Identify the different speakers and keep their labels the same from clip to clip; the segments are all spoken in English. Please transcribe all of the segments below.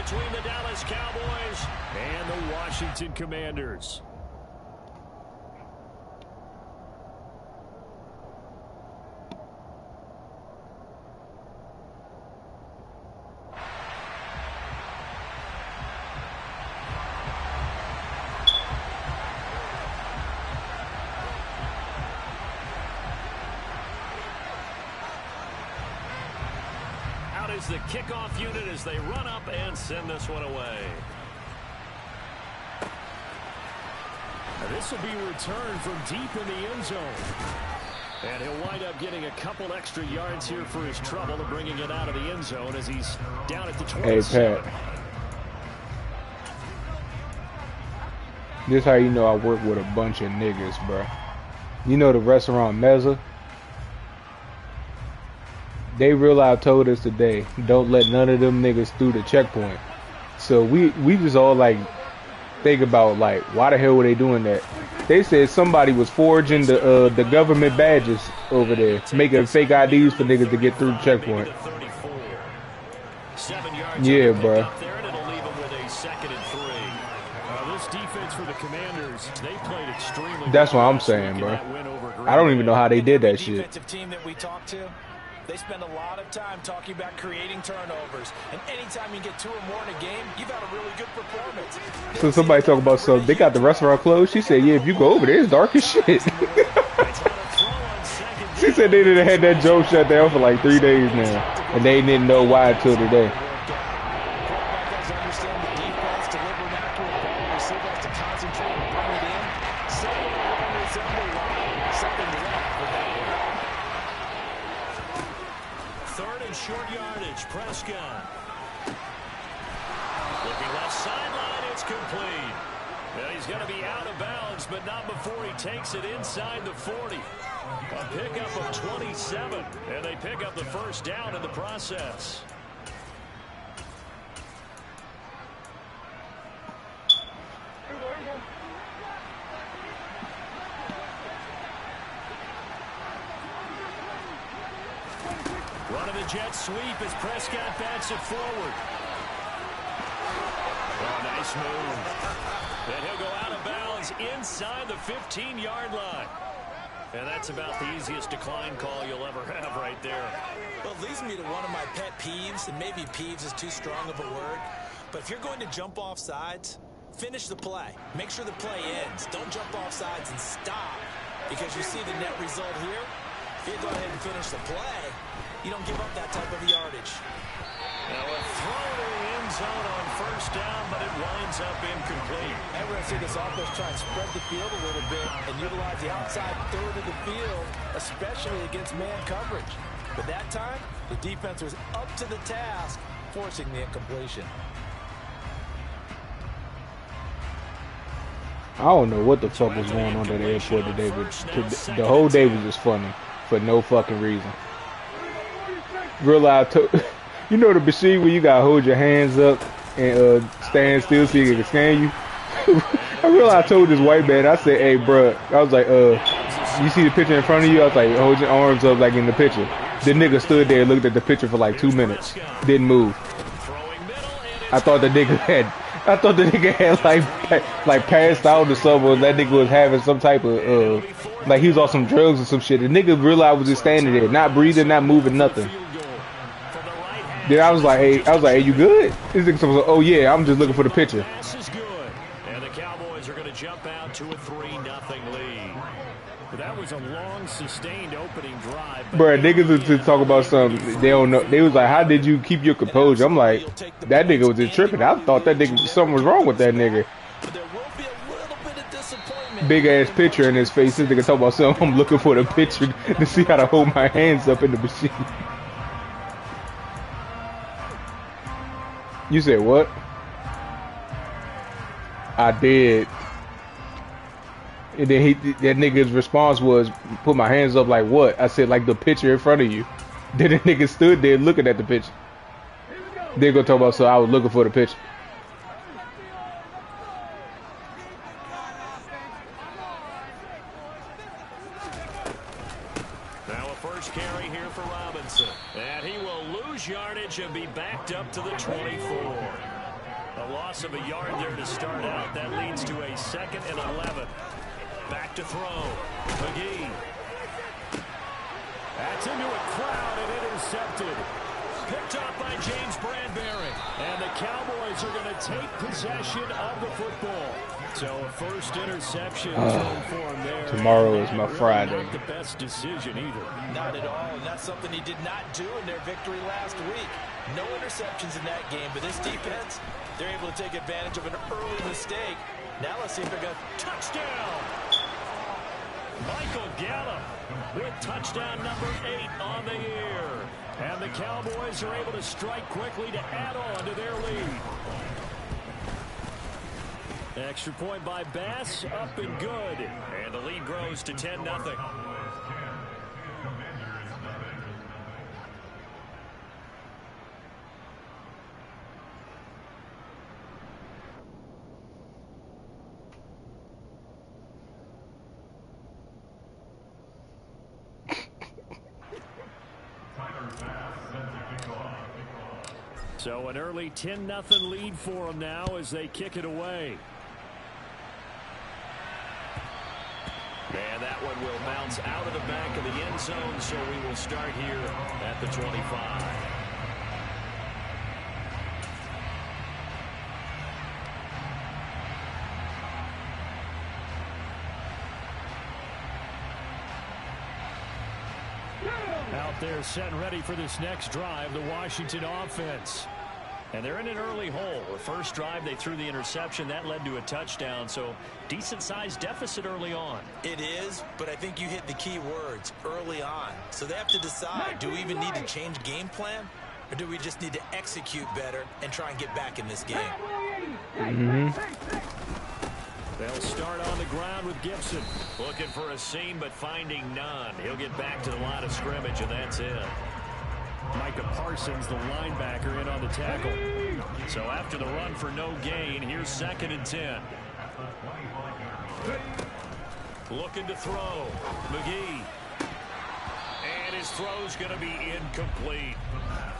Speaker 1: between the Dallas Cowboys and the Washington Commanders. Is the kickoff unit as they run up and send this one away. Now this will be returned from deep in the end zone. And he'll wind up getting a couple extra yards here for his trouble and bringing it out of the end zone as he's down at the 27.
Speaker 2: Hey, Pat. This how you know I work with a bunch of niggas, bro. You know the restaurant Mezza? They real loud told us today, don't let none of them niggas through the checkpoint. So we just all like think about like why the hell were they doing that? They said somebody was forging the government badges over there, making fake IDs for niggas to get through the checkpoint. Yeah, bro. That's what I'm saying, bro. I don't even know how they did that shit.
Speaker 3: They spend a lot of time talking about creating turnovers. And anytime you get 2 or more in a game, you've had a really good performance.
Speaker 2: So somebody talk about something. They got the restaurant closed. She said, yeah, if you go over there, it's dark as shit. She said they didn't have that joke shut down for like 3 days now. And they didn't know why until today.
Speaker 1: Short yardage, Prescott. Looking left sideline, it's complete. Well, he's going to be out of bounds, but not before he takes it inside the 40. A pickup of 27, and they pick up the first down in the process. Running the jet sweep as Prescott bats it forward. Oh, nice move. And he'll go out of bounds inside the 15-yard line. And that's about the easiest decline call you'll ever have right there.
Speaker 3: Well, it leads me to one of my pet peeves, and maybe peeves is too strong of a word. But if you're going to jump off sides, finish the play. Make sure the play ends. Don't jump off sides and stop. Because you see the net result here. If you go ahead and finish the play, you don't give up that type of yardage.
Speaker 1: Now a throw to the end zone on first down, but it winds up incomplete.
Speaker 3: And we're going to see this offense try and spread the field a little bit and utilize the outside third of the field, especially against man coverage. But that time, the defense was up to the task, forcing the incompletion.
Speaker 2: I don't know what the fuck was going on at the airport today, but the whole day was just funny for no fucking reason. Real loud, you know the machine where you gotta hold your hands up and stand still so you can scan you? I realized I told this white man, I said, hey, bro, I was like, you see the picture in front of you? I was like, hold your arms up like in the picture. The nigga stood there and looked at the picture for like 2 minutes. Didn't move. I thought the nigga had like passed out or something. That nigga was having some type of like he was on some drugs or some shit. The nigga realized I was just standing there, not breathing, not moving, nothing. Then I was like, hey, you good? This nigga was like, oh yeah, I'm just looking for the picture.
Speaker 1: This is good. And the Cowboys are going to jump out to a 3-0 lead. But that was a long, sustained opening drive.
Speaker 2: Bro, niggas was to talk about something they don't know. They was like, how did you keep your composure? I'm like, that nigga was just tripping. I thought that nigga, something was wrong with that nigga. Big ass picture in his face. This nigga talking about something. I'm looking for the picture to see how to hold my hands up in the machine. You said what? I did. And then that nigga's response was, put my hands up like what? I said, like the picture in front of you. Then the nigga stood there looking at the picture. They gonna talk about, so I was looking for the picture.
Speaker 1: Now a first carry here for Robinson. And he will lose yardage and be backed up to the 24. A loss of a yard there to start out. That leads to a 2nd and 11. Back to throw. McGee. That's into a crowd and intercepted. Picked up by James Bradbury. And the Cowboys are going to take possession of the football. So a first interception thrown for him there.
Speaker 2: Tomorrow is my Friday.
Speaker 1: Not the best decision either.
Speaker 3: Not at all, and that's something he did not do in their victory last week. No interceptions in that game, but this defense, they're able to take advantage of an early mistake. Now let's see if they're going to
Speaker 1: touchdown. Michael Gallup with touchdown number 8 on the year. And the Cowboys are able to strike quickly to add on to their lead. Extra point by Bass, up and good. And the lead grows to 10-0. So an early 10-0 lead for them now as they kick it away. And that one will bounce out of the back of the end zone, so we will start here at the 25. Out there set and ready for this next drive, the Washington offense. And they're in an early hole. The first drive, they threw the interception. That led to a touchdown, so decent-sized deficit early on.
Speaker 3: It is, but I think you hit the key words, early on. So they have to decide, do we even need to change game plan? Or do we just need to execute better and try and get back in this game?
Speaker 1: They'll start on the ground with Gibson. Looking for a seam, but finding none. He'll get back to the line of scrimmage, and that's it. Micah Parsons, the linebacker, in on the tackle. So after the run for no gain, here's 2nd and 10. Looking to throw. McGee. And his throw's going to be incomplete.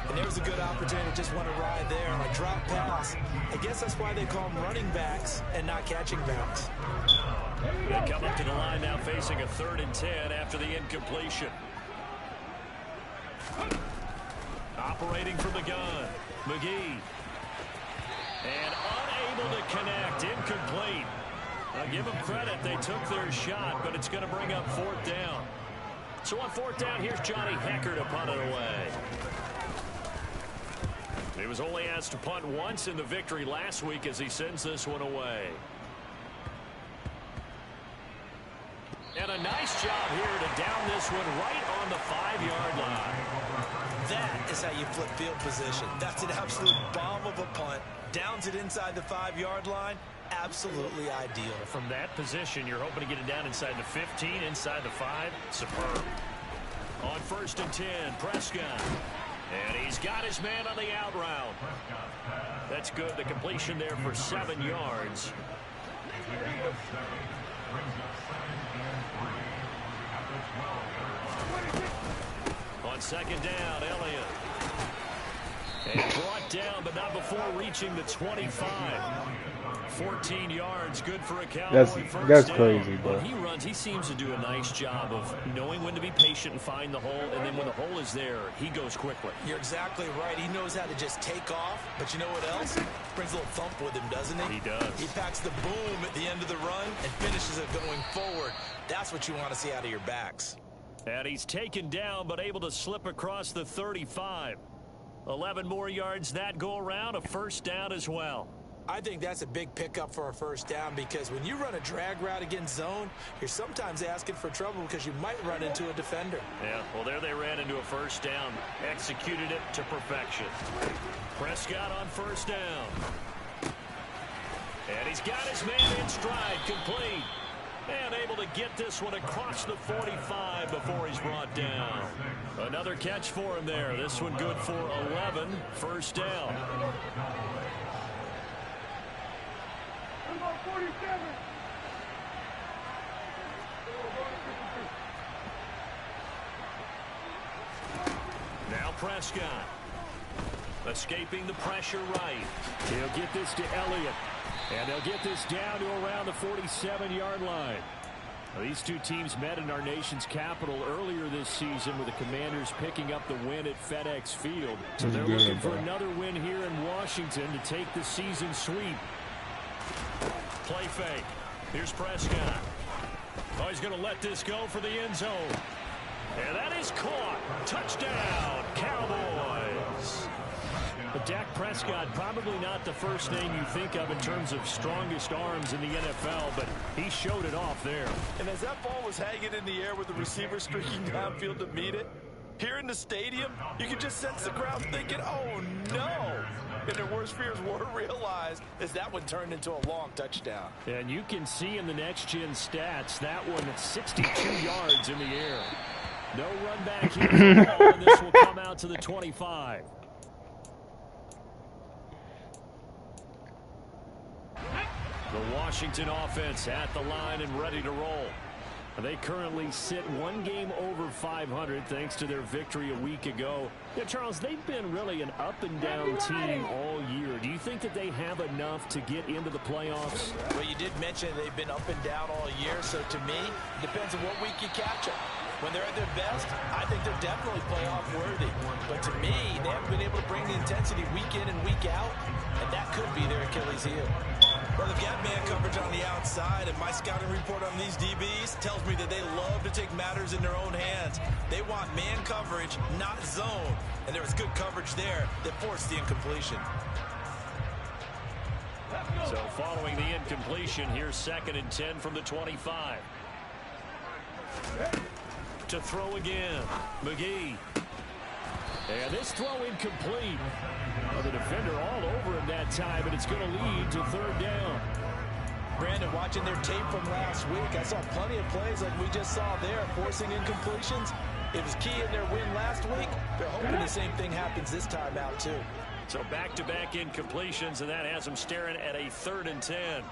Speaker 3: And there's a good opportunity to just want to ride there on a drop pass. I guess that's why they call them running backs and not catching backs.
Speaker 1: They come up to the line now facing a 3rd and 10 after the incompletion. Operating from the gun, McGee. And unable to connect, incomplete. I'll give them credit, they took their shot, but it's going to bring up 4th down. So on 4th down, here's Johnny Hecker to punt it away. He was only asked to punt once in the victory last week as he sends this one away. And a nice job here to down this one right on the 5-yard line.
Speaker 3: That is how you flip field position. That's an absolute bomb of a punt. Downs it inside the 5-yard line. Absolutely ideal.
Speaker 1: From that position, you're hoping to get it down inside the 15, inside the 5. Superb. On 1st and 10, Prescott. And he's got his man on the out route. That's good. The completion there for 7 yards. On 2nd down, Elliott. And brought down, but not before reaching the 25. 14 yards, good for a Cowboy first
Speaker 2: that's
Speaker 1: down.
Speaker 2: crazy, bro.
Speaker 1: When he runs, he seems to do a nice job of knowing when to be patient and find the hole, and then when the hole is there, he goes quickly.
Speaker 3: You're exactly right. He knows how to just take off, but you know what else? Brings a little thump with him, doesn't he?
Speaker 1: He does.
Speaker 3: He packs the boom at the end of the run and finishes it going forward. That's what you want to see out of your backs.
Speaker 1: And he's taken down, but able to slip across the 35. 11 more yards that go around, a first down as well.
Speaker 3: I think that's a big pickup for a first down because when you run a drag route against zone, you're sometimes asking for trouble because you might run into a defender.
Speaker 1: Yeah, well, there they ran into a first down. Executed it to perfection. Prescott on first down. And he's got his man in stride, complete. And able to get this one across the 45 before he's brought down. Another catch for him there. This one good for 11. First down. Now Prescott. Escaping the pressure right. He'll get this to Elliott. And they'll get this down to around the 47-yard line. Now, these two teams met in our nation's capital earlier this season with the Commanders picking up the win at FedEx Field. So they're looking for another win here in Washington to take the season sweep. Play fake. Here's Prescott. Oh, he's going to let this go for the end zone. And that is caught. Touchdown, Cowboys. But Dak Prescott, probably not the first name you think of in terms of strongest arms in the NFL, but he showed it off there.
Speaker 3: And as that ball was hanging in the air with the receiver streaking downfield to meet it, here in the stadium, you could just sense the crowd thinking, oh, no. And their worst fears were realized as that one turned into a long touchdown.
Speaker 1: And you can see in the next-gen stats, that one 62 yards in the air. No run back here for the ball, and this will come out to the 25. The Washington offense at the line and ready to roll. They currently sit one game over 500 thanks to their victory a week ago. Yeah, Charles, they've been really an up-and-down team all year. Do you think that they have enough to get into the playoffs?
Speaker 3: Well, you did mention they've been up and down all year, so to me, it depends on what week you catch them. When they're at their best, I think they're definitely playoff worthy. But to me, they haven't been able to bring the intensity week in and week out, and that could be their Achilles heel. Well, they've got man coverage on the outside, and my scouting report on these DBs tells me that they love to take matters in their own hands. They want man coverage, not zone. And there was good coverage there that forced the incompletion.
Speaker 1: So following the incompletion, here's 2nd and 10 from the 25. To throw again, McGee. And this throw incomplete. Well, the defender all over him that time, but it's going to lead to 3rd down.
Speaker 3: Brandon, watching their tape from last week, I saw plenty of plays like we just saw there, forcing incompletions. It was key in their win last week. They're hoping the same thing happens this time out, too.
Speaker 1: So back-to-back incompletions, and that has them staring at a 3rd and 10.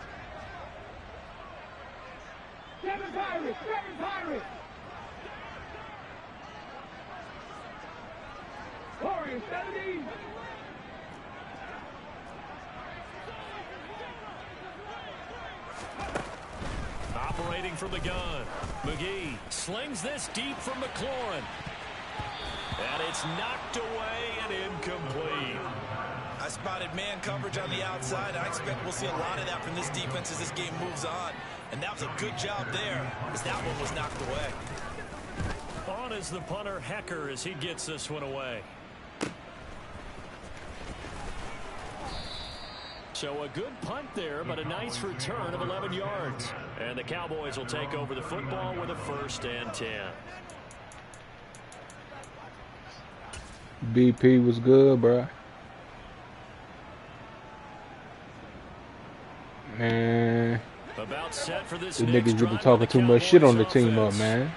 Speaker 4: Seven Pirates! Warriors, 70!
Speaker 1: Operating from the gun, McGee slings this deep from McLaurin. And it's knocked away and incomplete.
Speaker 3: I spotted man coverage on the outside. I expect we'll see a lot of that from this defense as this game moves on. And that was a good job there as that one was knocked away.
Speaker 1: On is the punter, Hecker, as he gets this one away. So a good punt there, but a nice return of 11 yards. And the Cowboys will take over the football with a 1st and 10.
Speaker 2: BP was good, bro. Man.
Speaker 1: About set for this
Speaker 2: the
Speaker 1: next
Speaker 2: niggas
Speaker 1: drive
Speaker 2: be talking too much shit on the team up,
Speaker 1: offense.
Speaker 2: man.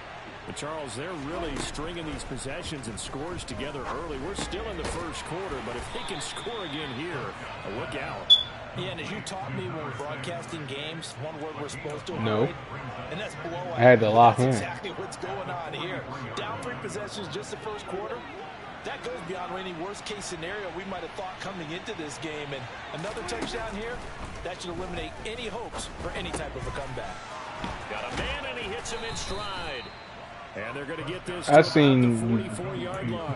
Speaker 1: But Charles, they're really stringing these possessions and scores together early. We're still in the 1st quarter, but if they can score again here, look out.
Speaker 3: Yeah, and as you taught me when we're broadcasting games, one word we're supposed to avoid,
Speaker 2: No.
Speaker 3: and that's blowout.
Speaker 2: I had to lock in.
Speaker 3: That's exactly what's going on here. Down 3 possessions just the 1st quarter. That goes beyond any worst-case scenario we might have thought coming into this game. And another touchdown here, that should eliminate any hopes for any type of a comeback.
Speaker 1: Got a man, and he hits him in stride. And they're going to get this.
Speaker 2: I seen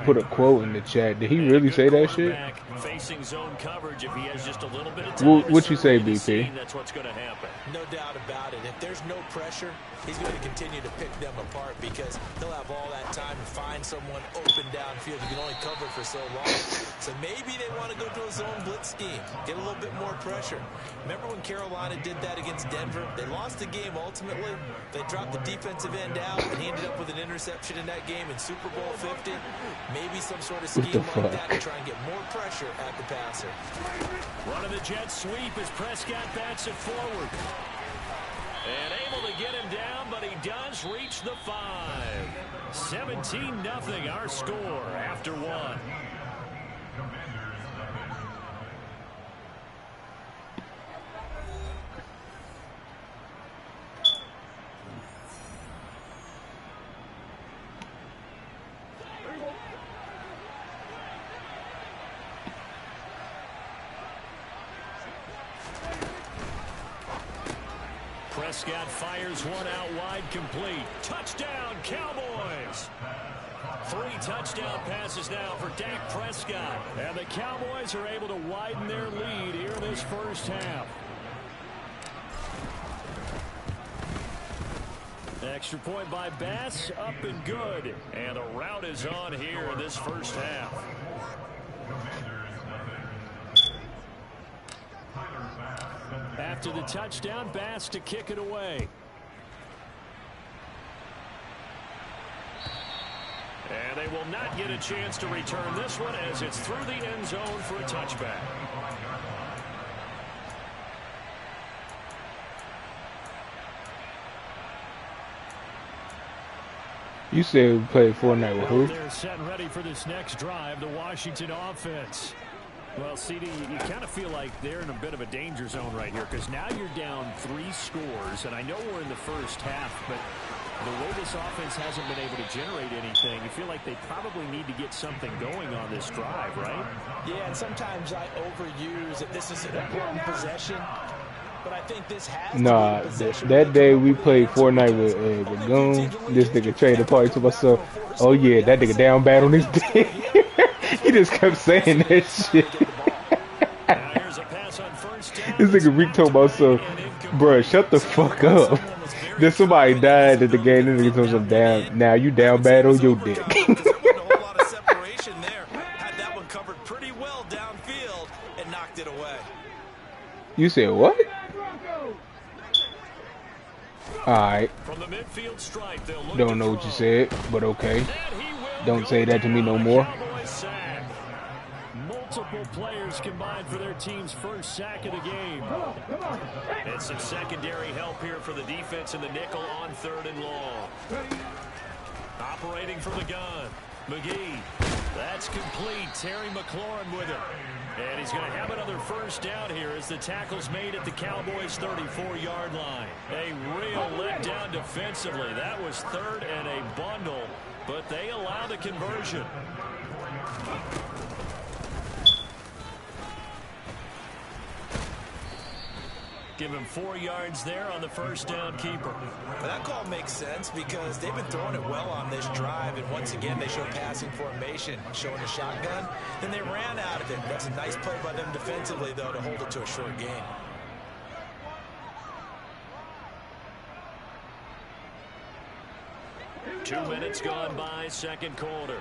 Speaker 2: put a quote in the chat. Did he really say that shit?
Speaker 1: Facing zone coverage, if he has just a little bit of time.
Speaker 2: What you say, BP?
Speaker 1: That's what's going to happen.
Speaker 3: No doubt about it. If there's no pressure, he's going to continue to pick them apart because he'll have all that time to find someone open downfield. He can only cover for so long. So maybe they want to go to a zone blitz scheme, get a little bit more pressure. Remember when Carolina did that against Denver? They lost the game ultimately. They dropped the defensive end out, and he ended up with an interception in that game in Super Bowl 50. Maybe some sort of scheme like that to try and get more pressure at the passer.
Speaker 1: Running the jet sweep as Prescott bats it forward. And able to get him down, but he does reach the 5. 17-0 our score after 1. Prescott fires one out wide, complete. Touchdown, Cowboys! 3 touchdown passes now for Dak Prescott. And the Cowboys are able to widen their lead here in this first half. Extra point by Bass, up and good. And a rout is on here in this first half. After the touchdown, Bass to kick it away. And they will not get a chance to return this one as it's through the end zone for a touchback.
Speaker 2: You said we played Fortnite with who?
Speaker 1: They're setting ready for this next drive, the Washington offense. Well, CD, you kind of feel like they're in a bit of a danger zone right here because now you're down 3 scores, and I know we're in the first half, but the way this offense hasn't been able to generate anything, you feel like they probably need to get something going on this drive, right?
Speaker 3: Yeah, and sometimes I overuse that this is an important possession, but I think this has
Speaker 2: Nah, that day we played Fortnite with Goon. This nigga traded party to myself. Oh yeah, that nigga down bad on his dick. He just kept saying that shit. This nigga Reek told myself, bruh, shut the fuck up. Then somebody died at the game. This nigga told himself, down. Now you down bad on your dick. You said what? Alright. Don't know what you said, but okay. Don't say that to me no more.
Speaker 1: Multiple players combined for their team's first sack of the game. And some secondary help here for the defense in the nickel on 3rd and long. Operating from the gun. McGee. That's complete. Terry McLaurin with it. And he's going to have another first down here as the tackle's made at the Cowboys' 34-yard line. A real letdown defensively. That was 3rd and a bundle, but they allow the conversion. Give him 4 yards there on the first down keeper.
Speaker 3: Well, that call makes sense because they've been throwing it well on this drive, and once again they show passing formation, showing a shotgun. Then they ran out of it. That's a nice play by them defensively, though, to hold it to a short gain.
Speaker 1: Two minutes gone by, second quarter.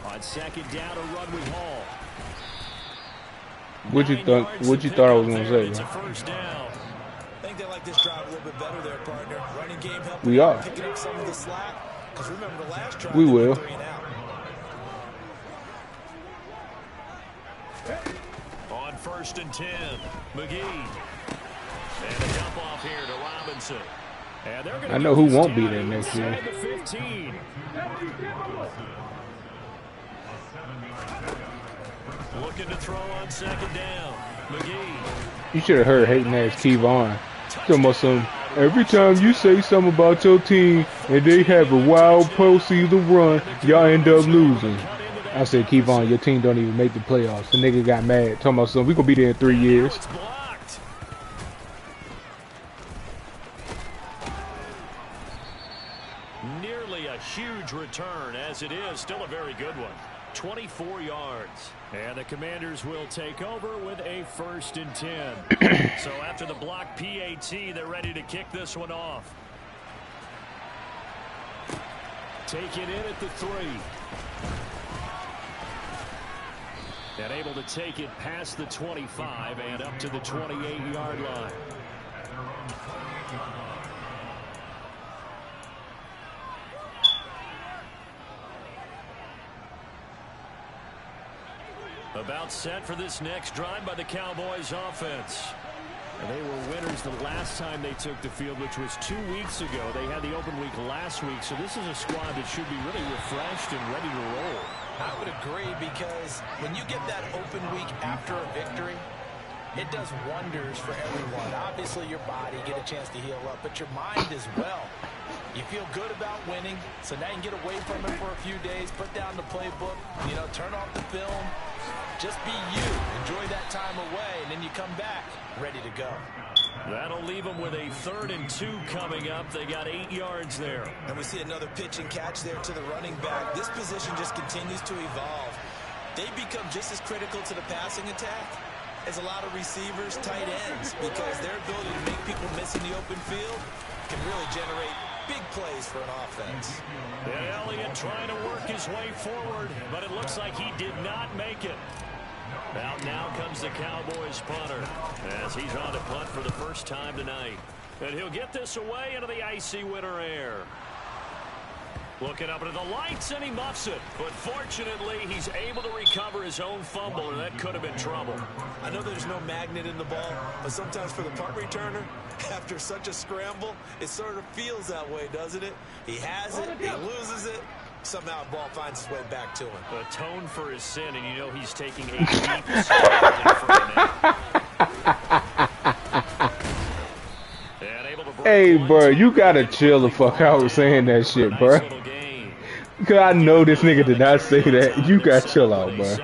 Speaker 1: On second down, a run with Hall.
Speaker 2: What you thought I was gonna say?
Speaker 1: It's a first down.
Speaker 3: I think they like this drive a little bit better there, partner. Running game helping
Speaker 2: We are
Speaker 3: picking up some of the slack. Because remember the last drive,
Speaker 2: we will.
Speaker 3: 3 and out.
Speaker 1: On 1st and 10, McGee. And a dump off here to Robinson. And they're gonna
Speaker 2: I know who won't be there next year.
Speaker 1: the 15. Looking to throw on second down. McGee.
Speaker 2: You should have heard hating ass Kevon. Talking about some, every time you say something about your team and they have a wild postseason run, y'all end up losing. I said, Kevon, your team don't even make the playoffs. The nigga got mad. Talking about something, we gonna be there in 3 years.
Speaker 1: Nearly a huge return, as it is still a very good one. 24 yards. And the Commanders will take over with a 1st and 10. So after the block PAT, they're ready to kick this one off. Take it in at the 3. And able to take it past the 25 and up to the 28-yard line. About set for this next drive by the Cowboys offense. And they were winners the last time they took the field, which was 2 weeks ago. They had the open week last week, so this is a squad that should be really refreshed and ready to roll.
Speaker 3: I would agree, because when you get that open week after a victory, it does wonders for everyone. Obviously, your body, get a chance to heal up, but your mind as well. You feel good about winning, so now you can get away from it for a few days, put down the playbook, turn off the film, Just be you. Enjoy that time away, and then you come back ready to go.
Speaker 1: That'll leave them with a 3rd and 2 coming up. They got 8 yards there.
Speaker 3: And we see another pitch and catch there to the running back. This position just continues to evolve. They become just as critical to the passing attack as a lot of receivers, tight ends, because their ability to make people miss in the open field can really generate big plays for an offense.
Speaker 1: And Elliott trying to work his way forward, but it looks like he did not make it. Out now comes the Cowboys punter as he's on to punt for the first time tonight. And he'll get this away into the icy winter air. Looking up into the lights, and he muffs it. But fortunately, he's able to recover his own fumble, or that could have been trouble.
Speaker 3: I know there's no magnet in the ball, but sometimes for the punt returner, after such a scramble, it sort of feels that way, doesn't it? He has it, he loses it. Somehow the ball finds its way back to him.
Speaker 1: Atone for his sin, and you know he's taking a deep step from now.
Speaker 2: Hey, bro, you gotta chill the fuck out with saying that shit, bro. Because I know this nigga did not say that. You gotta chill out, bro.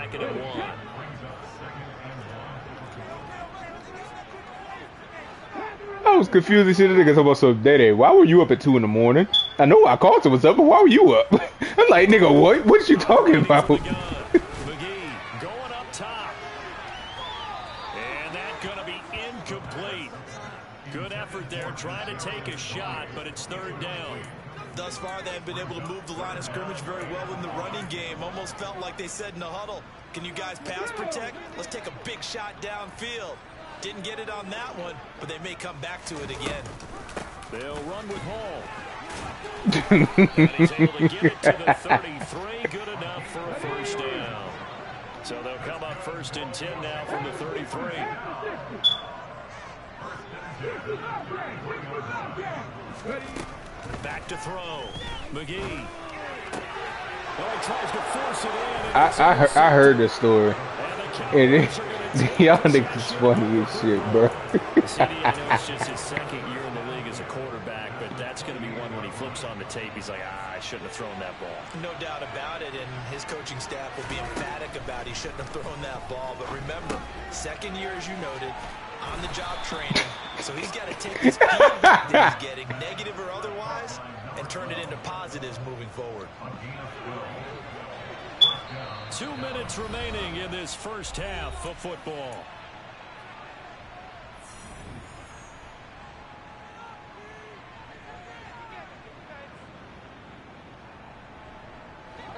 Speaker 2: I was confused as shit. The nigga talking about, so Dede, why were you up at 2 in the morning? I know I called someone up, but why were you up? I'm like, nigga, what? What you talking about?
Speaker 1: McGee going up top. And that's going to be incomplete. Good effort there, trying to take a shot, but it's 3rd down.
Speaker 3: Thus far, they have been able to move the line of scrimmage very well in the running game. Almost felt like they said in the huddle, can you guys pass protect? Let's take a big shot downfield. Didn't get it on that one, but they may come back to it again.
Speaker 1: They'll run with Hall. And he's able to get it to the 33. Good enough for a 1st down. So they'll come up 1st and 10 now from the 33. Back to throw. McGee. Well, he tries to force it in.
Speaker 2: I heard this story. And y'all niggas funny as shit, bro.
Speaker 1: I know it's just his 2nd year in the league as a quarterback, but that's going to be one when he flips on the tape. He's like, I shouldn't have thrown that ball.
Speaker 3: No doubt about it, and his coaching staff will be emphatic about he shouldn't have thrown that ball. But remember, 2nd year, as you noted, on-the-job training. So he's got to take this feedback that he's getting, negative or otherwise, and turn it into positives moving forward.
Speaker 1: 2 minutes remaining in this first half of football.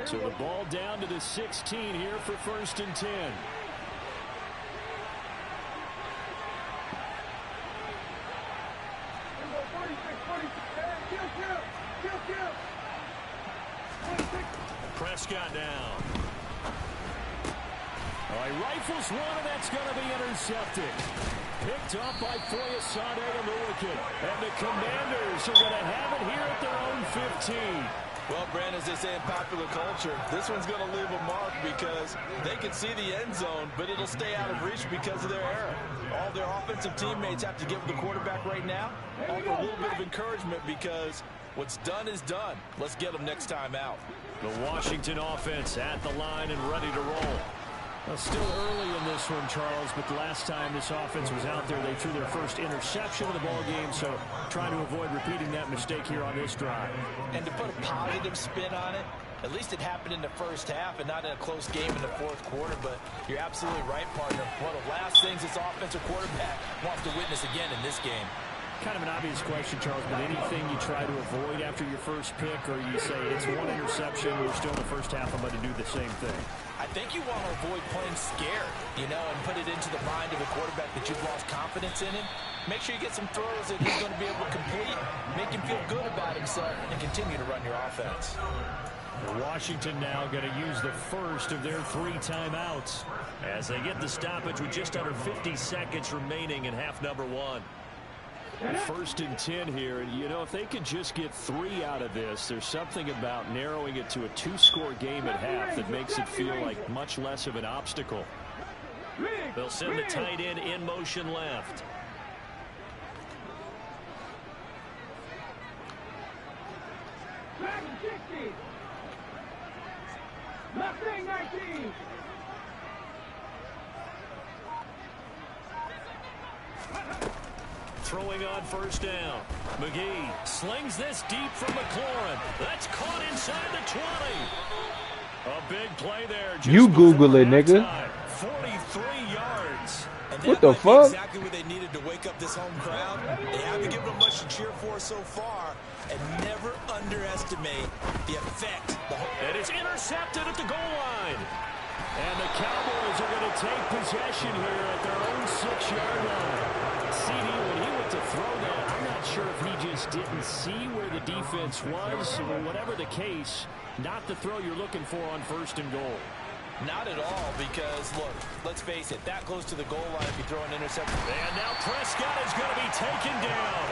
Speaker 1: So the ball down to the 16 here for 1st and 10. Prescott down. He rifles one, and that's going to be intercepted. Picked up by Foyesade and Lewicott. And the Commanders are going to have it here at their own 15.
Speaker 3: Well, Brandon, as they say in popular culture, this one's going to leave a mark because they can see the end zone, but it'll stay out of reach because of their error. All their offensive teammates have to give the quarterback right now offer a little bit of encouragement because what's done is done. Let's get them next time out.
Speaker 1: The Washington offense at the line and ready to roll. Well, still early in this one, Charles, but the last time this offense was out there, they threw their first interception of the ball game, so trying to avoid repeating that mistake here on this drive.
Speaker 3: And to put a positive spin on it, at least it happened in the first half and not in a close game in the 4th quarter, but you're absolutely right, partner. One of the last things this offensive quarterback wants to witness again in this game.
Speaker 1: Kind of an obvious question, Charles, but anything you try to avoid after your first pick, or you say it's one interception, we're still in the first half, I'm going to do the same thing?
Speaker 3: I think you want to avoid playing scared, you know, and put it into the mind of a quarterback that you've lost confidence in him. Make sure you get some throws that he's going to be able to complete, make him feel good about himself, and continue to run your offense.
Speaker 1: Washington now going to use the first of their 3 timeouts as they get the stoppage with just under 50 seconds remaining in half number 1. 1st and 10 here, and you know, if they could just get 3 out of this, there's something about narrowing it to a 2-score game at half that makes it feel like much less of an obstacle. They'll send the tight end in motion left. throwing on first down. McGee slings this deep from McLaurin. That's caught inside the 20. A big play there.
Speaker 2: You Google it, nigga.
Speaker 1: 43 yards.
Speaker 3: And
Speaker 2: what the fuck?
Speaker 3: Exactly what they needed to wake up this home crowd. They haven't given them much to cheer for so far, and never underestimate the effect.
Speaker 1: And it's intercepted at the goal line. And the Cowboys are going to take possession here at their own 6-yard line. CD, when he went to throw that, I'm not sure if he just didn't see where the defense was, or whatever the case, not the throw you're looking for on first and goal.
Speaker 3: Not at all, because, look, let's face it, that close to the goal line if you throw an interception.
Speaker 1: And now Prescott is going to be taken down.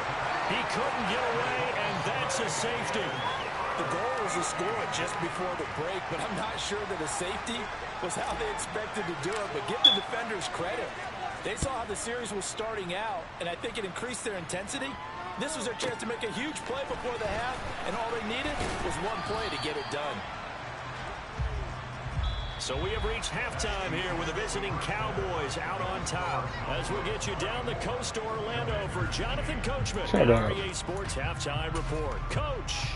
Speaker 1: He couldn't get away, and that's a safety.
Speaker 3: The goal was to score it just before the break, but I'm not sure that a safety was how they expected to do it. But give the defenders credit. They saw how the series was starting out, and I think it increased their intensity. This was their chance to make a huge play before the half, and all they needed was one play to get it done.
Speaker 1: So we have reached halftime here with the visiting Cowboys out on top. As we get you down the coast to Orlando for Jonathan Coachman and REA Sports Halftime Report. Coach.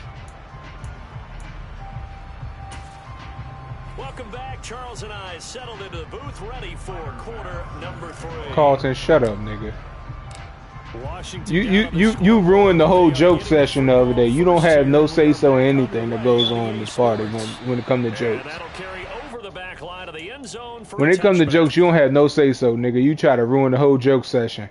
Speaker 1: Welcome back. Charles and I settled into the booth ready for quarter number 3.
Speaker 2: Carlton, shut up, nigga.
Speaker 1: Washington
Speaker 2: you ruined the whole joke session the other day. You don't have no say-so in anything that goes on in this party when it comes to jokes. When it comes to jokes, you don't have no say-so, nigga. You try to ruin the whole joke session.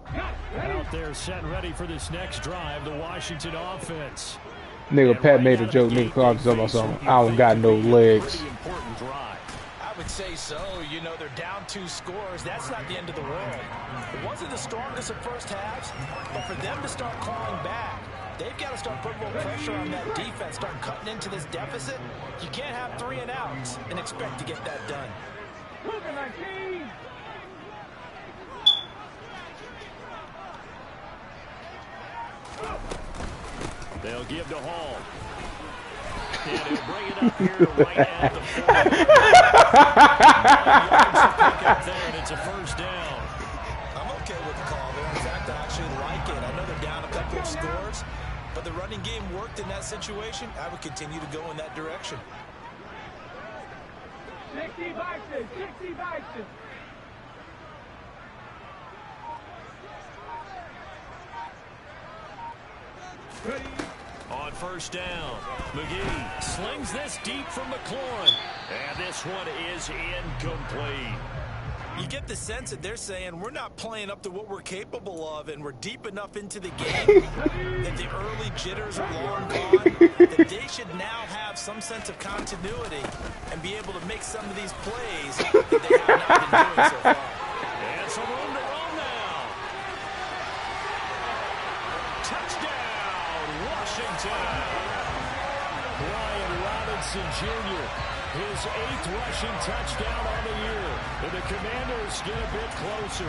Speaker 1: Out there set ready for this next drive, the Washington offense.
Speaker 2: Nigga, Pat made a joke. Nigga, Clark talking about something. I don't got no legs.
Speaker 3: I would say so. You know, they're down 2 scores. That's not the end of the world. It wasn't the strongest of first halves, but for them to start clawing back, they've got to start putting a little pressure on that defense, start cutting into this deficit. You can't have 3 and outs and expect to get that done.
Speaker 1: They'll give to Hall. And he'll bring it up here right at the 40. And it's a first down.
Speaker 3: I'm okay with the call there. In fact, I actually like it. I know they're down a couple of scores, but the running game worked in that situation. I would continue to go in that direction.
Speaker 4: 60 boxes, 60 boxes. Ready.
Speaker 1: On first down, McGee slings this deep from McLaurin. And this one is incomplete.
Speaker 3: You get the sense that they're saying we're not playing up to what we're capable of, and we're deep enough into the game that the early jitters are long gone, that they should now have some sense of continuity and be able to make some of these plays that they have not been doing so far.
Speaker 1: And some room to run now. Touchdown, Washington. Brian Robinson Jr., his 8th rushing touchdown on the year. And the Commanders get a bit closer.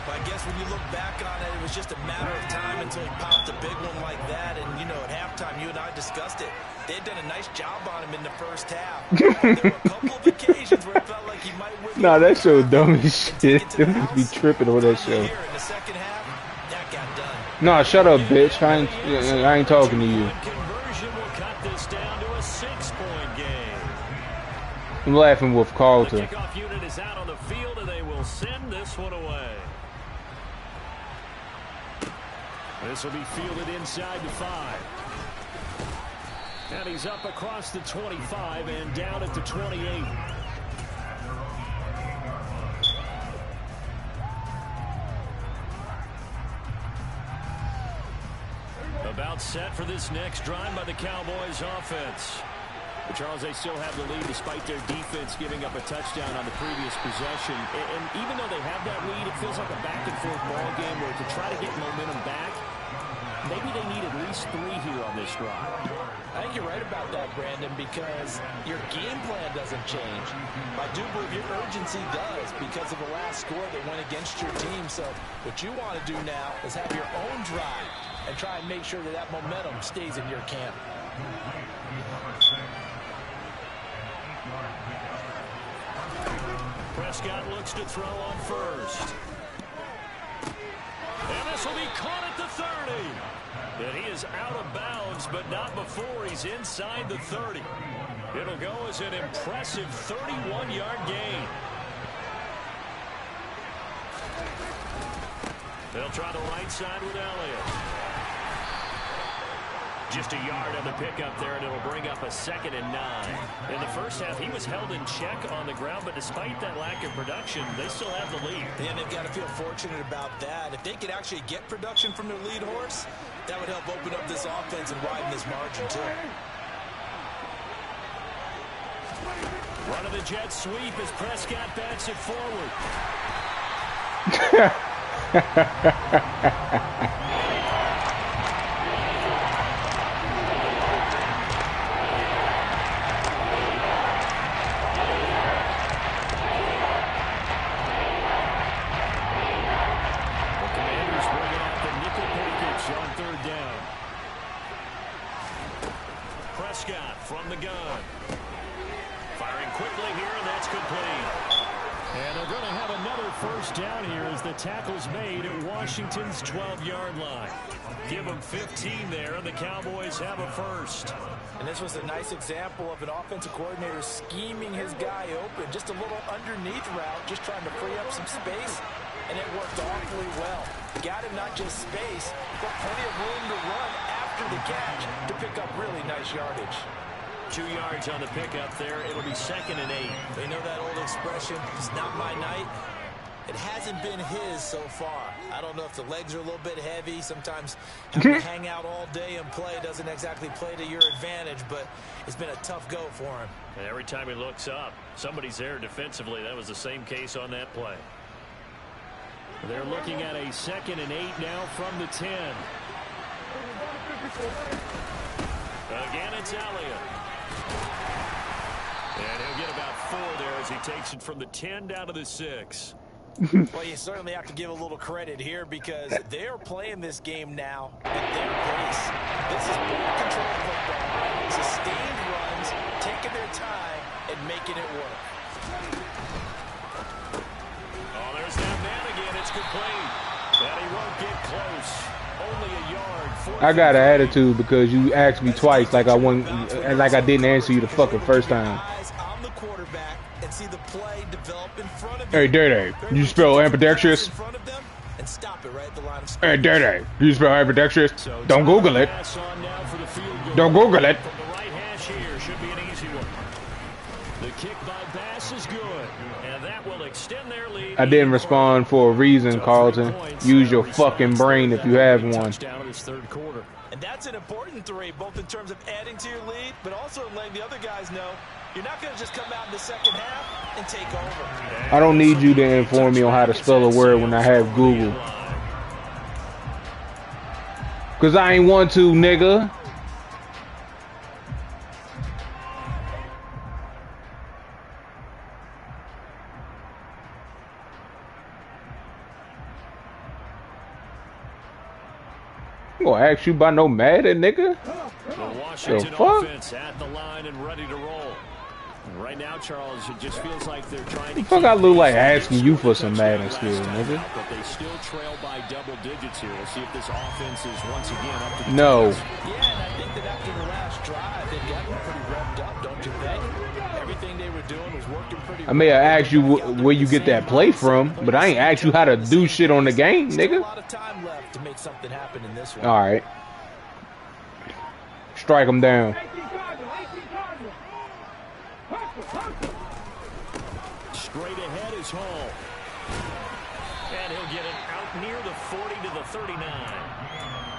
Speaker 3: But I guess when you look back on it, it was just a matter of time until he popped a big one like that. And, you know, at halftime, you and I discussed it. They had done a nice job on him in the first half. There were a couple of occasions where it felt like he might win.
Speaker 2: Nah, that show dumb as shit. Them niggas be tripping on that show.
Speaker 3: In the second half, that got done.
Speaker 2: Nah, shut up, bitch. I ain't talking to you.
Speaker 1: Conversion will cut this down to a 6-point game.
Speaker 2: I'm laughing with
Speaker 1: The
Speaker 2: Carlton.
Speaker 1: kickoff unit is out on the field, and they will send this one away. This will be fielded inside the 5. And he's up across the 25 and down at the 28. About set for this next drive by the Cowboys offense. But Charles, they still have the lead despite their defense giving up a touchdown on the previous possession. And even though they have that lead, it feels like a back-and-forth ball game where to try to get momentum back, maybe they need at least 3 here on this drive.
Speaker 3: I think you're right about that, Brandon, because your game plan doesn't change. I do believe your urgency does because of the last score that went against your team. So what you want to do now is have your own drive and try and make sure that that momentum stays in your camp.
Speaker 1: Prescott looks to throw on first. This will be caught at the 30. And he is out of bounds, but not before he's inside the 30. It'll go as an impressive 31-yard gain. They'll try the right side with Elliott. Just a yard on the pickup there, and it'll bring up a 2nd and 9. In the first half, he was held in check on the ground, but despite that lack of production, they still have the lead.
Speaker 3: And they've got to feel fortunate about that. If they could actually get production from their lead horse, that would help open up this offense and widen this margin, too.
Speaker 1: Run of the jet sweep as Prescott backs it forward. Prescott from the gun. Firing quickly here, and that's complete. And they're going to have another first down here as the tackle's made at Washington's 12-yard line. Give them 15 there, and the Cowboys have a first.
Speaker 3: And this was a nice example of an offensive coordinator scheming his guy open. Just a little underneath route, just trying to free up some space, and it worked awfully well. Got him not just space, but plenty of room to run after the catch to pick up really nice yardage.
Speaker 1: 2 yards on the pickup there. It'll be 2nd and 8.
Speaker 3: They know that old expression, it's not my night. It hasn't been his so far. I don't know if the legs are a little bit heavy. Sometimes having to hang out all day and play doesn't exactly play to your advantage, but it's been a tough go for him.
Speaker 1: And every time he looks up, somebody's there defensively. That was the same case on that play. They're looking at a 2nd and 8 now from the 10. Again, it's Elliott. And he'll get about 4 there as he takes it from the 10 down to the 6.
Speaker 3: Well, you certainly have to give a little credit here because they're playing this game now at their pace. This is ball control football, sustained runs, taking their time and making it work.
Speaker 1: Oh, there's that man again. It's complete. And he won't get close. Only a yard.
Speaker 2: I got an attitude because you asked me twice like I didn't answer you the fucking first time.
Speaker 3: Eyes on the quarterback and see the play develop in front of
Speaker 2: Hey, Daddy, you spell ambidextrous?
Speaker 3: in front of them and stop it right at the line of
Speaker 2: Hey,
Speaker 3: scrimmage.
Speaker 2: Daddy, you spell ambidextrous? Don't Google it. Don't Google it.
Speaker 1: From the right hash here should be an easy one. The kick by Bass is good, and that will extend their lead.
Speaker 2: I didn't respond for a reason, Carlton. Use your fucking brain if you have one.
Speaker 1: Touchdown in this third quarter.
Speaker 3: And that's an important 3, both in terms of adding to your lead, but also in letting the other guys know you're not going to just come out in the second half and take over.
Speaker 2: I don't need you to inform me on how to spell a word when I have Google. Cause I ain't want to, nigga. I'm gonna ask you about no Madden, nigga.
Speaker 1: The Washington offense at the line and ready to roll. And right now, Charles, it just feels like they're trying to.
Speaker 2: Fuck, I look like asking you for some Madden skills, nigga.
Speaker 1: But they still trail by double digits here. We'll see if this offense is once again up to the
Speaker 2: No.
Speaker 1: task.
Speaker 3: Yeah, and I think that after the last drive, they got them pretty revved up, don't you think? Everything they were doing was working pretty well.
Speaker 2: I may have asked you where you get that play from, but I ain't asked you how to do shit on the game,
Speaker 3: Still a
Speaker 2: nigga.
Speaker 3: lot of time left to make something happen in this one.
Speaker 2: All right. Strike him down.
Speaker 1: Straight ahead is Hall. And he'll get it out near the 40 to the 39.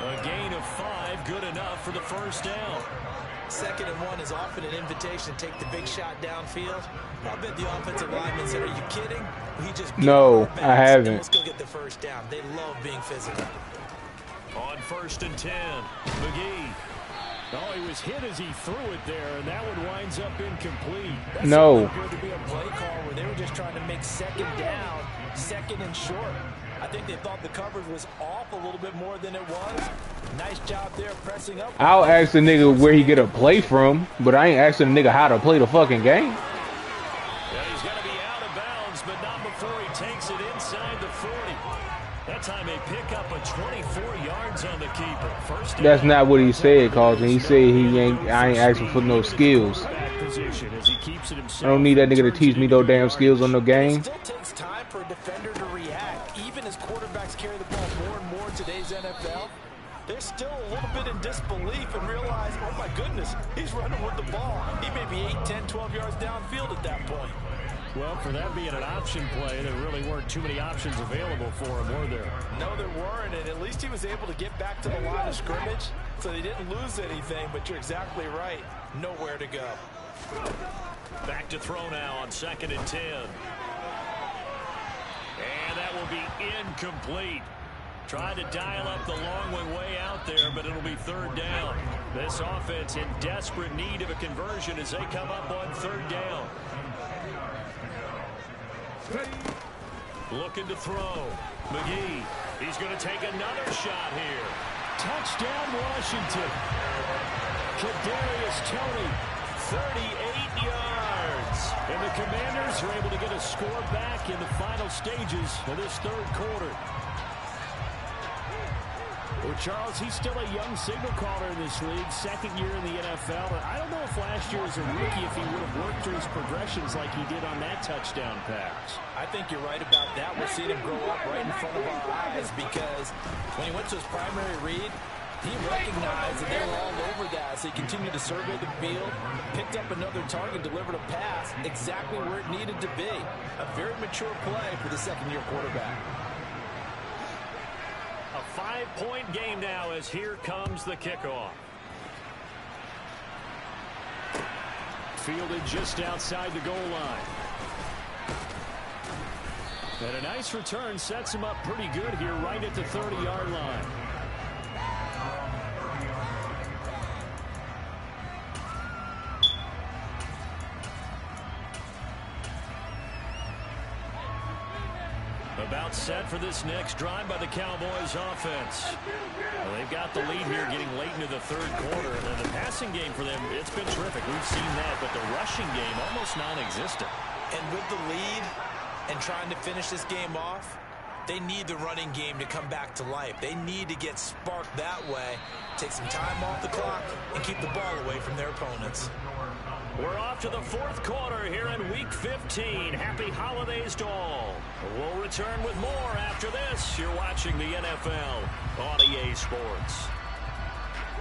Speaker 1: A gain of 5, good enough for the first down.
Speaker 3: 2nd and 1 is often an invitation to take the big shot downfield. I bet the offensive lineman said, "Are you kidding?" He just
Speaker 2: No, I haven't.
Speaker 3: Let's go get the first down. They love being physical.
Speaker 1: On 1st and 10, McGee. Oh, he was hit as he threw it there, and that one winds up incomplete.
Speaker 3: That
Speaker 2: No.
Speaker 3: appeared to be a play call where they were just trying to make 2nd down, 2nd and short. I think they thought the coverage was off a little bit more than it was. Nice job there pressing up.
Speaker 2: I'll ask the nigga where he get a play from, but I ain't asking the nigga how to play the fucking game.
Speaker 1: Yeah, he's going to be out of bounds, but not before he takes it inside the 40. That time they pick up a 20
Speaker 2: That's not what he said, Carlton. He said I ain't asking for no skills. I don't need that nigga to teach me no damn skills on the game.
Speaker 3: It still takes time for a defender to react. Even as quarterbacks carry the ball more and more in today's NFL, they're still a little bit in disbelief and realize, oh my goodness, he's running with the ball. He may be 8, 10, 12 yards downfield at that point.
Speaker 1: Well, for that being an option play, there really weren't too many options available for him, were there?
Speaker 3: No, there weren't, and at least he was able to get back to the line of scrimmage, so they didn't lose anything, but you're exactly right. Nowhere to go.
Speaker 1: Back to throw now on 2nd and 10. And that will be incomplete. Tried to dial up the long way out there, but it'll be 3rd down. This offense in desperate need of a conversion as they come up on 3rd down. Looking to throw. McGee. He's going to take another shot here. Touchdown, Washington. Kadarius Toney, 38 yards. And the Commanders are able to get a score back in the final stages of this 3rd quarter. Well, Charles, he's still a young signal caller in this league, 2nd year in the NFL. I don't know if last year as a rookie, if he would have worked through his progressions like he did on that touchdown pass.
Speaker 3: I think you're right about that. We're seeing him grow up right in front of our eyes because when he went to his primary read, he recognized that they were all over that. So he continued to survey the field, picked up another target, delivered a pass exactly where it needed to be. A very mature play for the 2nd-year quarterback.
Speaker 1: A 5-point game now as here comes the kickoff. Fielded just outside the goal line. And a nice return sets him up pretty good here right at the 30-yard line. About set for this next drive by the Cowboys offense. Well, they've got the lead here getting late into the 3rd quarter. And the passing game for them, it's been terrific. We've seen that, but the rushing game almost non-existent.
Speaker 3: And with the lead and trying to finish this game off, they need the running game to come back to life. They need to get sparked that way, take some time off the clock, and keep the ball away from their opponents.
Speaker 1: We're off to the 4th quarter here in Week 15. Happy holidays to all. We'll return with more after this. You're watching the NFL on EA Sports.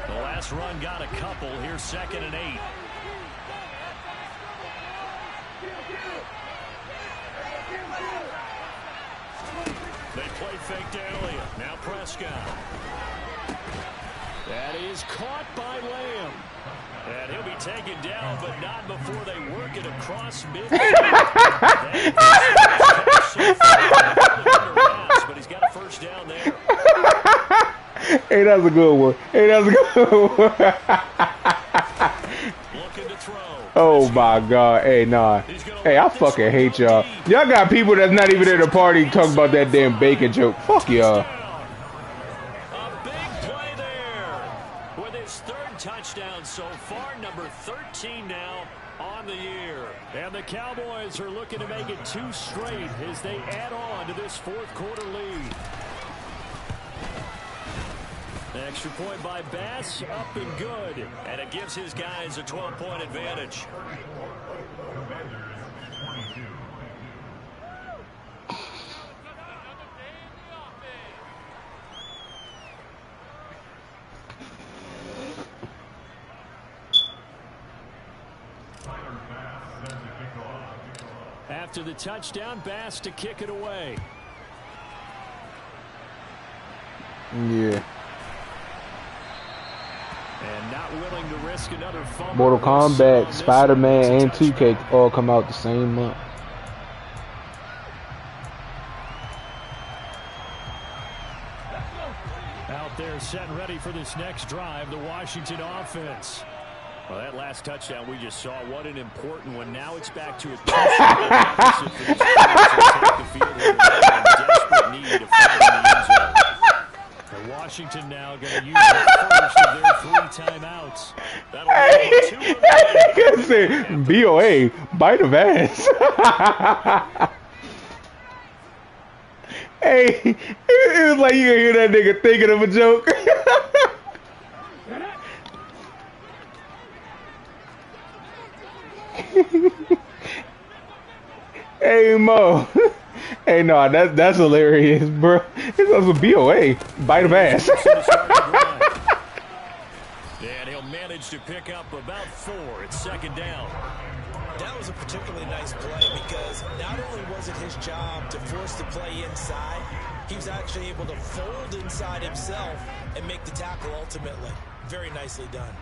Speaker 1: The last run got a couple. Here's 2nd and 8. They play fake to Elliott. Now Prescott. That is caught by Lamb. And he'll be taken down, but not before they work it across midfield. But he's got a 1st down there.
Speaker 2: Hey, that's a good one. Hey, that's a good one.
Speaker 1: Looking to throw.
Speaker 2: Oh my God. Hey, nah. Hey, I fucking hate y'all. Y'all got people that's not even at the party talking about that damn bacon joke. Fuck y'all.
Speaker 1: Touchdown so far, number 13 now on the year. And the Cowboys are looking to make it 2 straight as they add on to this 4th quarter lead. Extra point by Bass, up and good. And it gives his guys a 12-point advantage. After the touchdown, Bass to kick it away.
Speaker 2: Yeah.
Speaker 1: And not willing to risk another fumble.
Speaker 2: Mortal Kombat, Spider-Man, and 2K all come out the same month.
Speaker 1: Out there set and ready for this next drive, the Washington offense. Well, that last touchdown we just saw, what an important one. Now it's back to a deficit for these players to take the field here. They're in desperate need of finding the end zone. And Washington now going to use the first of their 3 timeouts.
Speaker 2: That'll be 2 say BOA, bite of ass. Hey, it was like you hear that nigga thinking of a joke. Hey Mo. Hey no, that's hilarious, bro. It's also BOA. Bite of ass.
Speaker 1: And he'll manage to pick up about 4. It's second down.
Speaker 3: That was a particularly nice play because not only was it his job to force the play inside, he was actually able to fold inside himself and make the tackle ultimately. Very nicely done.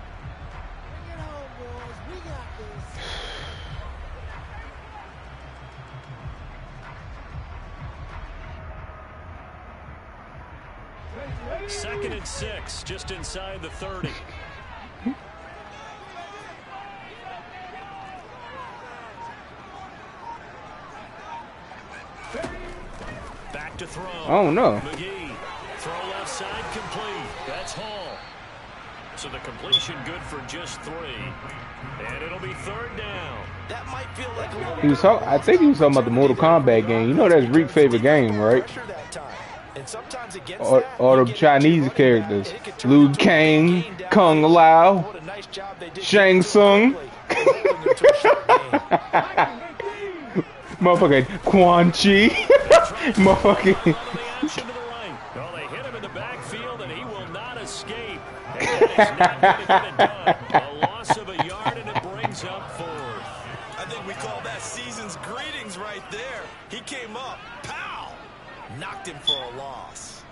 Speaker 1: Second and 6, just inside the 30. Back to throw.
Speaker 2: Oh no.
Speaker 1: McGee. Throw left side complete. That's Hall. So the completion good for just 3. And it'll be third down.
Speaker 3: That might feel like a little
Speaker 2: He was talking. I think he was talking about the Mortal Kombat game. You know that's Reek's favorite game, right?
Speaker 3: And sometimes it gets
Speaker 2: All the Chinese characters. Liu Kang, Kung Lao, Shang Tsung. Motherfucking Quan Chi. Motherfucking.
Speaker 1: Well, they hit him in the backfield, and he will not escape. And that is not going to get it done. A loss of a yard, and it brings up 4th.
Speaker 3: I think we call that season's greetings right there. He came up, pow, knocked him for a loss.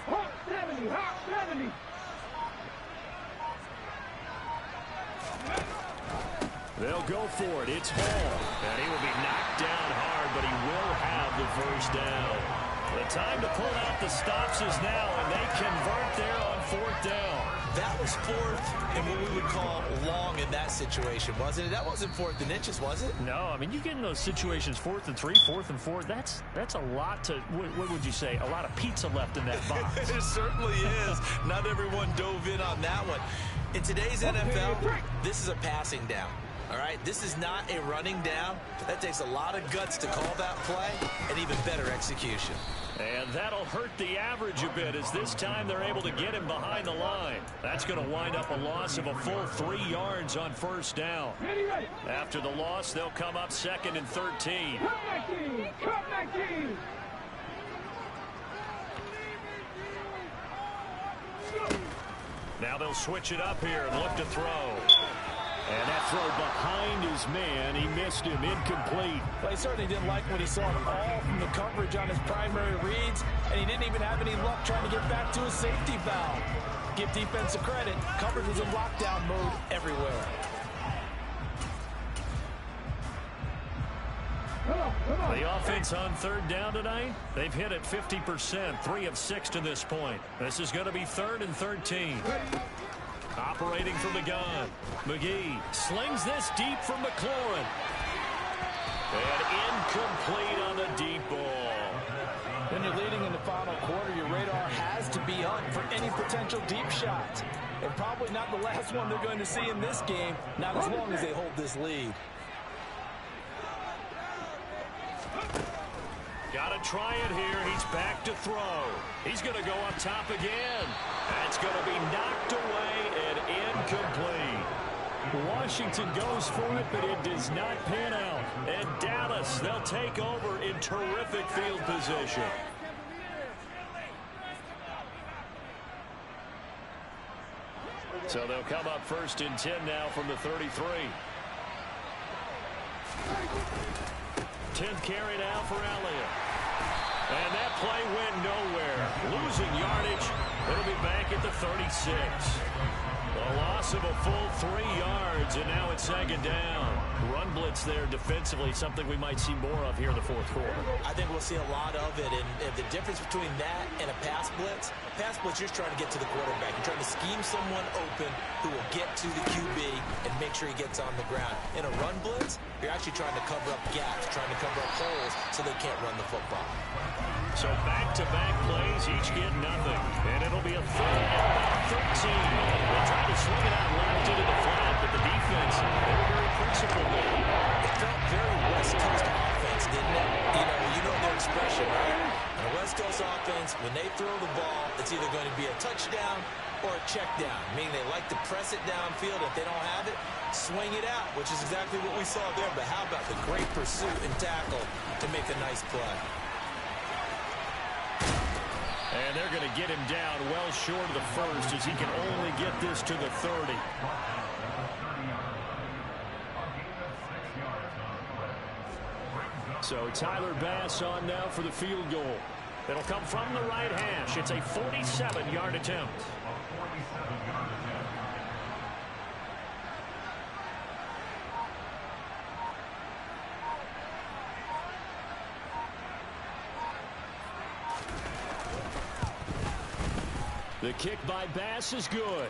Speaker 4: Hot 70, hot 70.
Speaker 1: They'll go for it. It's Hall. And he will be knocked down hard, but he will have the first down. The time to pull out the stops is now, and they convert there on 4th down.
Speaker 3: That was 4th and what we would call long in that situation, wasn't it? That wasn't 4th and inches, was it?
Speaker 1: No, I mean, you get in those situations 4th and 3, 4th and 4. That's a lot to, what would you say, a lot of pizza left in that box.
Speaker 3: It certainly is. Not everyone dove in on that one. In today's NFL, this is a passing down. All right, this is not a running down. That takes a lot of guts to call that play and even better execution.
Speaker 1: And that'll hurt the average a bit as this time they're able to get him behind the line. That's going to wind up a loss of a full 3 yards on first down. After the loss, they'll come up 2nd and 13.
Speaker 4: Cut that team. Cut that team.
Speaker 1: Now they'll switch it up here and look to throw. And that throw behind his man, he missed him, incomplete.
Speaker 3: Well, he certainly didn't like what he saw at all from the coverage on his primary reads, and he didn't even have any luck trying to get back to his safety valve. Give defense a credit. Coverage was in lockdown mode everywhere.
Speaker 1: The offense on 3rd down tonight, they've hit it 50%, 3 of 6 to this point. This is going to be 3rd and 13. Operating from the gun. McGee slings this deep from McLaurin. And incomplete on the deep ball.
Speaker 3: When you're leading in the final quarter, your radar has to be on for any potential deep shots. And probably not the last one they're going to see in this game, not as long as they hold this lead.
Speaker 1: Got to try it here. He's back to throw. He's going to go up top again. That's going to be knocked away and incomplete. Washington goes for it, but it does not pan out. And Dallas, they'll take over in terrific field position. So they'll come up 1st and 10 now from the 33. 10th carry now for Elliott. And that play went nowhere. Losing yardage. It'll be back at the 36. A loss of a full 3 yards, and now it's 2nd down. Run blitz there defensively, something we might see more of here in the 4th quarter.
Speaker 3: I think we'll see a lot of it, and the difference between that and a pass blitz, you're trying to get to the quarterback. You're trying to scheme someone open who will get to the QB and make sure he gets on the ground. In a run blitz, you're actually trying to cover up gaps, trying to cover up holes so they can't run the football.
Speaker 1: So back-to-back plays, each get nothing. And it'll be a 3rd and about 13. They'll try to swing it out left into the flat, but the defense, they were very principled there.
Speaker 3: It felt very West Coast offense, expression, right? On the West Coast offense, when they throw the ball, it's either going to be a touchdown or a check down, meaning they like to press it downfield. If they don't have it, swing it out, which is exactly what we saw there. But how about the great pursuit and tackle to make a nice play?
Speaker 1: And they're going to get him down well short of the first as he can only get this to the 30. So Tyler Bass on now for the field goal. It'll come from the right hash. It's a 47-yard attempt. The kick by Bass is good.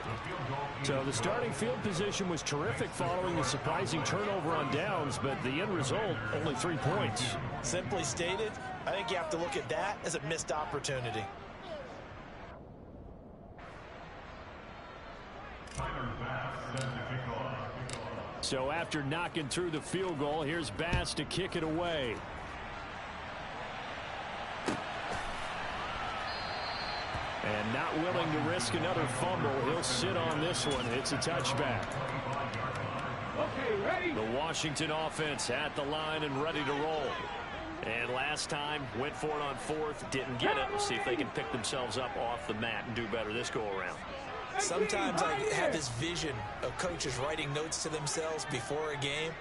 Speaker 1: So the starting field position was terrific following the surprising turnover on downs, but the end result, only 3 points.
Speaker 3: Simply stated, I think you have to look at that as a missed opportunity.
Speaker 1: So after knocking through the field goal, here's Bass to kick it away. And not willing to risk another fumble. He'll sit on this one. It's a touchback.
Speaker 4: Okay, ready?
Speaker 1: The Washington offense at the line and ready to roll. And last time, went for it on fourth, didn't get it. We'll see if they can pick themselves up off the mat and do better this go-around.
Speaker 3: Sometimes I have this vision of coaches writing notes to themselves before a game.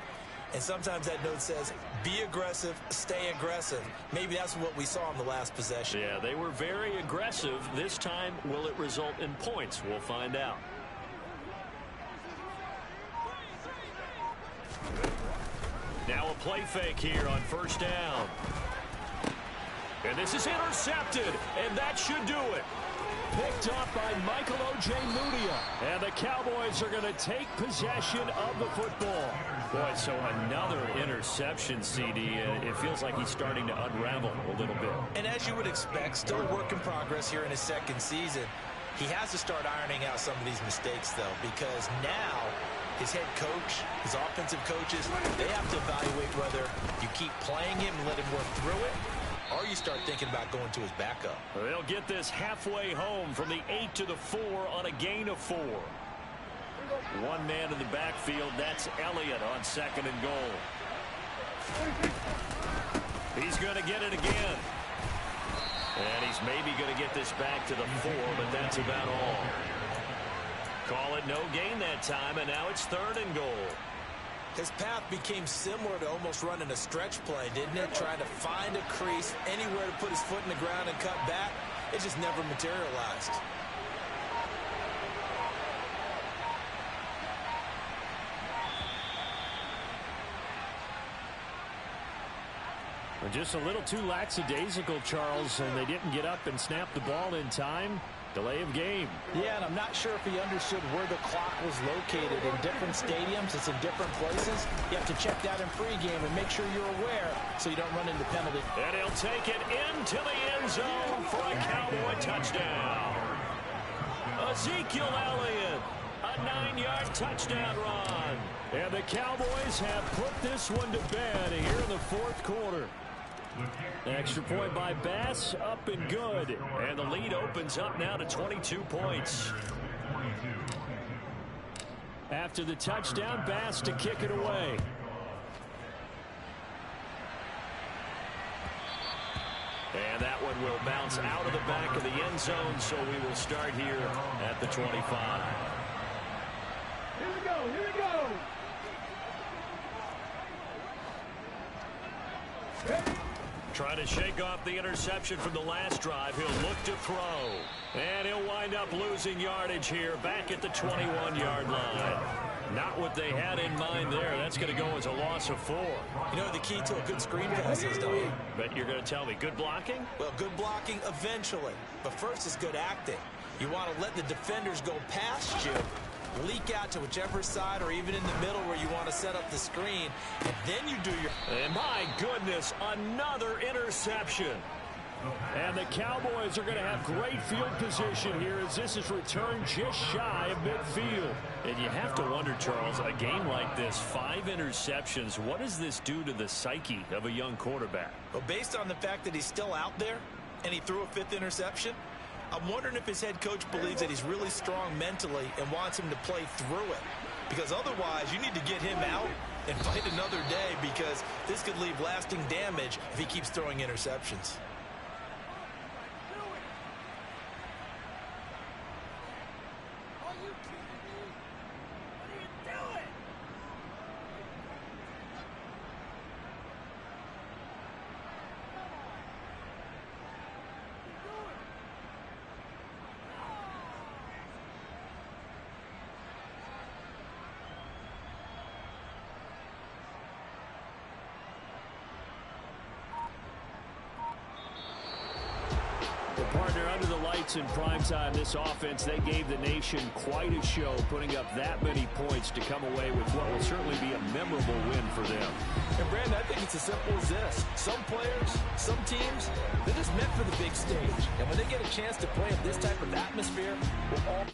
Speaker 3: And sometimes that note says, be aggressive, stay aggressive. Maybe that's what we saw in the last possession.
Speaker 1: Yeah, they were very aggressive. This time, will it result in points? We'll find out. Now a play fake here on first down. And this is intercepted, and that should do it. Picked up by Michael Ojemudia. And the Cowboys are going to take possession of the football. Boy, so another interception, CD. It feels like he's starting to unravel a little bit.
Speaker 3: And as you would expect, still a work in progress here in his second season. He has to start ironing out some of these mistakes, though, because now his head coach, his offensive coaches, they have to evaluate whether you keep playing him and let him work through it, or you start thinking about going to his backup.
Speaker 1: They'll get this halfway home from the 8 to the 4 on a gain of 4. One man in the backfield, that's Elliott on second and goal. He's going to get it again. And he's maybe going to get this back to the 4, but that's about all. Call it no gain that time, and now it's third and goal.
Speaker 3: His path became similar to almost running a stretch play, didn't it? Trying to find a crease, anywhere to put his foot in the ground and cut back. It just never materialized.
Speaker 1: Just a little too lackadaisical, Charles, and they didn't get up and snap the ball in time. Delay of game.
Speaker 3: Yeah, and I'm not sure if he understood where the clock was located. In different stadiums, it's in different places. You have to check that in pregame and make sure you're aware so you don't run into penalty.
Speaker 1: And he'll take it into the end zone for a Cowboy touchdown. Ezekiel Elliott, a 9-yard touchdown run. And the Cowboys have put this one to bed here in the fourth quarter. Extra point by Bass, up and good. And the lead opens up now to 22 points. After the touchdown, Bass to kick it away. And that one will bounce out of the back of the end zone, so we will start here at the 25.
Speaker 4: Here we go, here we go. Ready?
Speaker 1: Trying to shake off the interception from the last drive. He'll look to throw. And he'll wind up losing yardage here back at the 21-yard line. Not what they had in mind there. That's going to go as a loss of 4.
Speaker 3: You know the key to a good screen pass is, don't you?
Speaker 1: But you're going to tell me, good blocking?
Speaker 3: Well, good blocking eventually. But first is good acting. You want to let the defenders go past you, leak out to whichever side or even in the middle where you want to set up the screen, and then you do your...
Speaker 1: And my goodness, another interception. And the Cowboys are going to have great field position here as this is returned just shy of midfield. And you have to wonder, Charles, a game like this, 5 interceptions, what does this do to the psyche of a young quarterback?
Speaker 3: Well, based on the fact that he's still out there and he threw a 5th interception, I'm wondering if his head coach believes that he's really strong mentally and wants him to play through it. Because otherwise, you need to get him out and fight another day, because this could leave lasting damage if he keeps throwing interceptions.
Speaker 1: Partner, under the lights in primetime, this offense, they gave the nation quite a show, putting up that many points to come away with what will certainly be a memorable win for them.
Speaker 3: And, Brandon, I think it's as simple as this. Some players, some teams, they're just meant for the big stage. And when they get a chance to play in this type of atmosphere, we're all